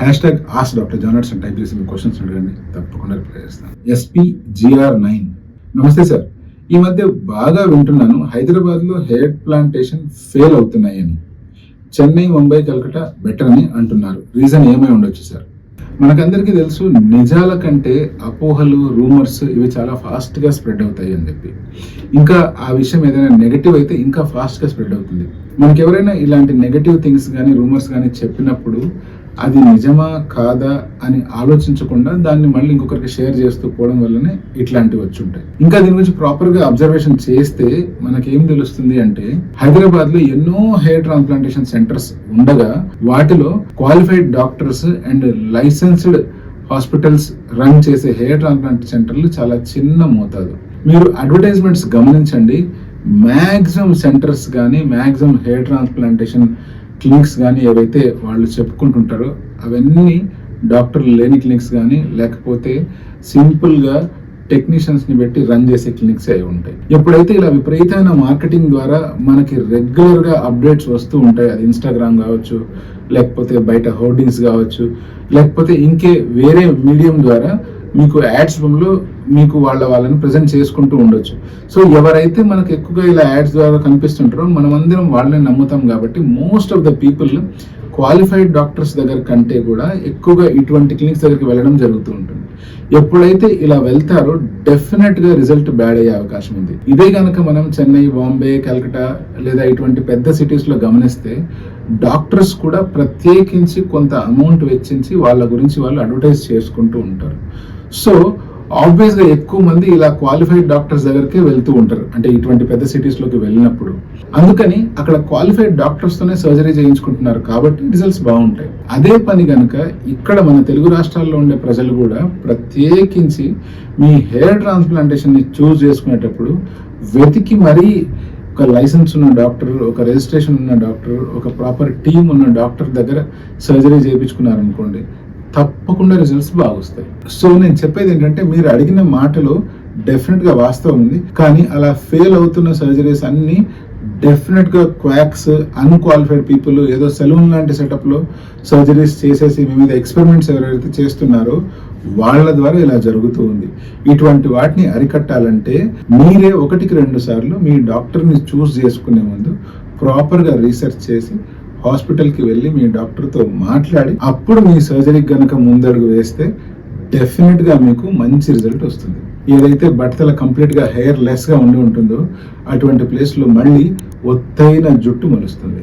Ask doctor genres అని type చేసి మీ questions అడగండి, తప్పకుండా రిప్లై చేస్తాను. SPGR9. నమస్తే సార్, ఈ మధ్య బాగా వింటున్నాను హైదరాబాద్ లో హెయిర్ ప్లాంటేషన్ ఫెయిల్ అవుతున్నాయని. చెన్నై, ముంబై, కలకటా బెటర్ అని అంటున్నారు. రీజన్ ఏమై ఉండొచ్చు సార్? మనకందరికీ తెలుసు, నిజాల కంటే అపోహలు, రూమర్స్ ఇవి చాలా ఫాస్ట్ గా స్ప్రెడ్ అవుతాయి అని చెప్పి. ఇంకా ఆ విషయం ఏదైనా నెగటివ్ అయితే ఇంకా ఫాస్ట్ గా స్ప్రెడ్ అవుతుంది. మనకి ఎవరైనా ఇలాంటి నెగటివ్ థింగ్స్ కానీ రూమర్స్ కానీ చెప్పినప్పుడు అది నిజమా కాదా అని ఆలోచించకుండా దాన్ని మళ్ళీ ఇంకొకరికి షేర్ చేస్తూ పోవడం వల్లనే ఇట్లాంటివి వచ్చి ఉంటాయి. ఇంకా దీని గురించి ప్రాపర్ గా అబ్జర్వేషన్ చేస్తే మనకేం తెలుస్తుంది అంటే, హైదరాబాద్ లో ఎన్నో హెయిర్ ట్రాన్స్ప్లాంటేషన్ సెంటర్స్ ఉండగా వాటిలో qualified doctors and licensed hospitals run చేసే హెయిర్ ట్రాన్స్ప్లాంట్ సెంటర్లు చాలా చిన్న మోతాదు. మీరు అడ్వర్టైజ్మెంట్స్ గమనించండి, మ్యాక్సిమం సెంటర్స్ కానీ మ్యాక్సిమం హెయిర్ ట్రాన్స్ప్లాంటేషన్ క్లినిక్స్ కానీ ఏవైతే వాళ్ళు చెప్పుకుంటుంటారో అవన్నీ డాక్టర్లు లేని క్లినిక్స్ కానీ లేకపోతే సింపుల్గా టెక్నీషియన్స్ని పెట్టి రన్ చేసే క్లినిక్స్ అయి ఉంటాయి. ఎప్పుడైతే ఇలా విపరీతమైన మార్కెటింగ్ ద్వారా మనకి రెగ్యులర్గా అప్డేట్స్ వస్తూ ఉంటాయి, అది ఇన్స్టాగ్రామ్ కావచ్చు, లేకపోతే బయట హోర్డింగ్స్ కావచ్చు, లేకపోతే ఇంకే వేరే మీడియం ద్వారా మీకు యాడ్స్ రూమ్లో మీకు వాళ్ళని ప్రజెంట్ చేసుకుంటూ ఉండొచ్చు. సో ఎవరైతే మనకు ఎక్కువగా ఇలా యాడ్స్ ద్వారా కనిపిస్తుంటారో మనమందరం వాళ్ళని నమ్ముతాం. కాబట్టి most of the people qualified doctors దగ్గర కంటే కూడా ఎక్కువగా ఇటువంటి క్లినిక్స్ దగ్గరికి వెళ్ళడం జరుగుతూ ఉంటుంది. ఎప్పుడైతే ఇలా వెళ్తారో డెఫినెట్ గా రిజల్ట్ బ్యాడ్ అయ్యే అవకాశం ఉంది. ఇదే కనుక మనం చెన్నై, బాంబే, కలకటా లేదా ఇటువంటి పెద్ద సిటీస్ లో గమనిస్తే డాక్టర్స్ కూడా ప్రత్యేకించి కొంత అమౌంట్ వెచ్చించి వాళ్ళ గురించి వాళ్ళు అడ్వర్టైజ్ చేసుకుంటూ ఉంటారు. సో ఆబ్వియస్ గా ఎక్కువ మంది ఇలా క్వాలిఫైడ్ డాక్టర్స్ దగ్గరికి వెళ్తూ ఉంటారు, అంటే ఇటువంటి పెద్ద సిటీస్ లోకి వెళ్ళినప్పుడు. అందుకని అక్కడ క్వాలిఫైడ్ డాక్టర్స్ తోనే సర్జరీ చేయించుకుంటున్నారు కాబట్టి రిజల్ట్స్ బాగుంటాయి. అదే పని కనుక ఇక్కడ మన తెలుగు రాష్ట్రాల్లో ఉండే ప్రజలు కూడా ప్రత్యేకించి మీ హెయిర్ ట్రాన్స్ప్లాంటేషన్ ని చూస్ చేసుకునేటప్పుడు వెతికి మరీ ఒక లైసెన్స్ ఉన్న డాక్టర్, ఒక రిజిస్ట్రేషన్ ఉన్న డాక్టర్, ఒక ప్రాపర్ టీమ్ ఉన్న డాక్టర్ దగ్గర సర్జరీ చేయించుకున్నారనుకోండి, తప్పకుండా రిజల్ట్స్ బాగా వస్తాయి. సో నేను చెప్పేది ఏంటంటే, మీరు అడిగిన మాటలో డెఫినెట్ గా వాస్తవం ఉంది, కానీ అలా ఫెయిల్ అవుతున్న సర్జరీస్ అన్ని డెఫినెట్ గా క్వాక్స్, అన్క్వాలిఫైడ్ పీపుల్ ఏదో సెలూన్ లాంటి సెటప్ లో సర్జరీస్ చేసేసి మీ మీద ఎక్స్పెరిమెంట్స్ ఎవరైతే చేస్తున్నారో వాళ్ళ ద్వారా ఇలా జరుగుతూ ఉంది. ఇటువంటి వాటిని అరికట్టాలంటే మీరే 1-2 సార్లు మీ డాక్టర్ని చూస్ చేసుకునే ముందు ప్రాపర్ గా రీసెర్చ్ చేసి హాస్పిటల్కి వెళ్ళి మీ డాక్టర్తో మాట్లాడి అప్పుడు మీ సర్జరీకి గనక ముందడుగు వేస్తే డెఫినెట్ గా మీకు మంచి రిజల్ట్ వస్తుంది. ఏదైతే బట్టతల కంప్లీట్ గా హెయిర్ లెస్ గా ఉండి ఉంటుందో అటువంటి ప్లేస్ లో మళ్ళీ ఒత్తైన జుట్టు మొలుస్తుంది.